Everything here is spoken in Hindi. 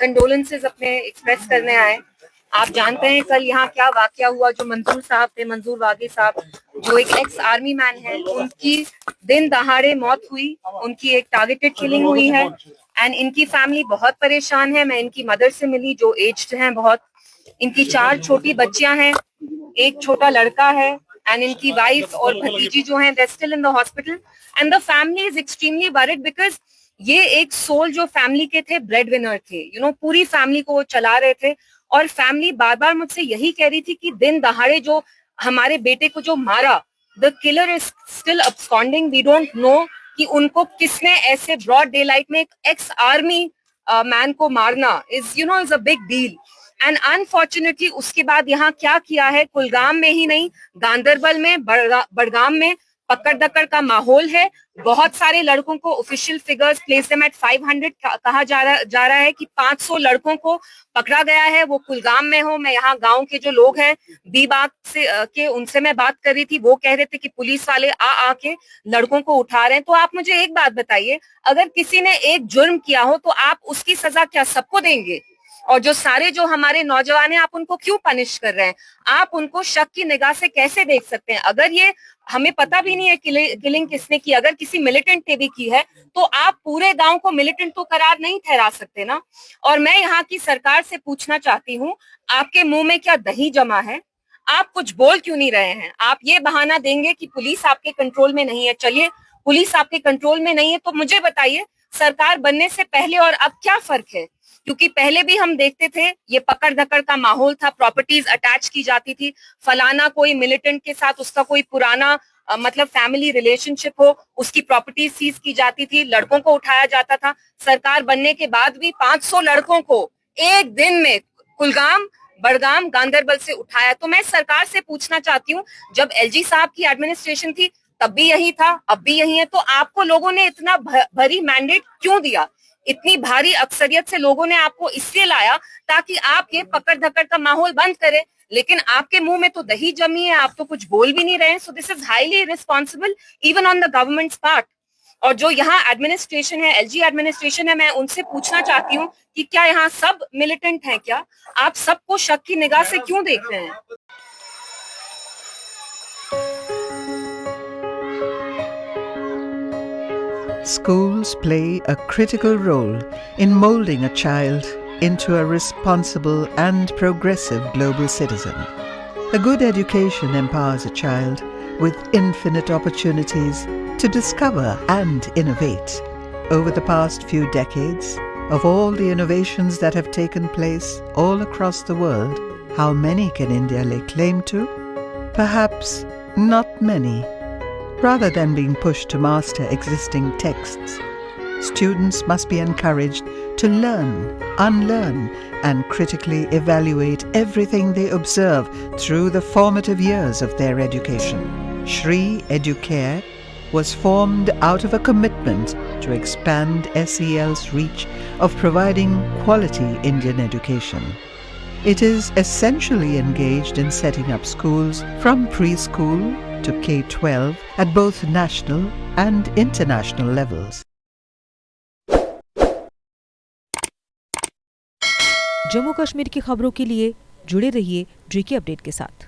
कंडोलेंसेस अपने एक्सप्रेस करने आए। आप जानते हैं कल यहाँ क्या वाकया हुआ। जो मंजूर साहब थे, मंजूर वागी साहब, जो एक एक्स आर्मी मैन है, उनकी दिन दहाड़े मौत हुई, उनकी एक टारगेटेड किलिंग हुई है एंड इनकी फैमिली बहुत परेशान है। मैं इनकी मदर से मिली जो एज्ड हैं बहुत। इनकी 4 छोटी बच्चियां हैं, एक छोटा लड़का है एंड इनकी वाइफ और भतीजी जो हैं, they still in the hospital and the family is extremely worried because ये एक सोल जो फैमिली के थे, ब्रेड विनर थे, पूरी फैमिली को वो चला रहे थे। और फैमिली बार बार मुझसे यही कह रही थी कि दिन दहाड़े जो हमारे बेटे को जो मारा, the killer is still absconding, we don't know कि उनको किसने ऐसे ब्रॉड डे लाइट में एक एक्स आर्मी मैन को मारना is a big deal. And unfortunately उसके बाद यहाँ क्या किया है, कुलगाम में ही नहीं, गांधरबल में, बड़गाम में पकड़ दकड़ का माहौल है। बहुत सारे लड़कों को official figures place them at 500 कहा जा रहा है कि 500 लड़कों को पकड़ा गया है। वो कुलगाम में हो, मैं यहाँ गांव के जो लोग हैं बी बाग से के उनसे मैं बात कर रही थी, वो कह रहे थे कि पुलिस वाले आके लड़कों को उठा रहे हैं। तो आप मुझे एक बात बताइए, अगर किसी ने एक जुर्म किया हो तो आप उसकी सजा क्या सबको देंगे? और जो सारे जो हमारे नौजवान हैं, आप उनको क्यों पनिश कर रहे हैं? आप उनको शक की निगाह से कैसे देख सकते हैं? अगर ये हमें पता भी नहीं है किलिंग किसने की, अगर किसी मिलिटेंट ने भी की है तो आप पूरे गांव को मिलिटेंट तो करार नहीं ठहरा सकते ना। और मैं यहाँ की सरकार से पूछना चाहती हूँ, आपके मुंह में क्या दही जमा है? आप कुछ बोल क्यों नहीं रहे हैं? आप ये बहाना देंगे कि पुलिस आपके कंट्रोल में नहीं है। चलिए, पुलिस आपके कंट्रोल में नहीं है तो मुझे बताइए, सरकार बनने से पहले और अब क्या फर्क है? क्योंकि पहले भी हम देखते थे ये पकड़ धकड़ का माहौल था, प्रॉपर्टीज अटैच की जाती थी, फलाना कोई मिलिटेंट के साथ उसका कोई पुराना मतलब फैमिली रिलेशनशिप हो, उसकी प्रॉपर्टीज सीज की जाती थी, लड़कों को उठाया जाता था। सरकार बनने के बाद भी 500 लड़कों को एक दिन में कुलगाम, बड़गाम, गांधरबल से उठाया। तो मैं सरकार से पूछना चाहती हूँ, जब एलजी साहब की एडमिनिस्ट्रेशन थी तब भी यही था, अब भी यही है, तो आपको लोगों ने इतना भरी मैंडेट क्यों दिया? इतनी भारी अक्सरियत से लोगों ने आपको इसलिए लाया ताकि आप ये पकड़ धकड़ का माहौल बंद करें, लेकिन आपके मुंह में तो दही जमी है, आप तो कुछ बोल भी नहीं रहे हैं। So this is highly irresponsible even on the governments part. और जो यहाँ एडमिनिस्ट्रेशन है, एलजी एडमिनिस्ट्रेशन है, मैं उनसे पूछना चाहती हूँ कि क्या यहाँ सब मिलिटेंट हैं? क्या आप सबको शक की निगाह से क्यों देख रहे हैं? Schools play a critical role in molding a child into a responsible and progressive global citizen. A good education empowers a child with infinite opportunities to discover and innovate. Over the past few decades, of all the innovations that have taken place all across the world, how many can India lay claim to? Perhaps not many. Rather than being pushed to master existing texts, students must be encouraged to learn, unlearn, and critically evaluate everything they observe through the formative years of their education. Shri Educare was formed out of a commitment to expand SEL's reach of providing quality Indian education. It is essentially engaged in setting up schools from preschool to K-12 at both national and international levels. Jammu Kashmir की खबरों के लिए जुड़े रहिए JK अपडेट के साथ।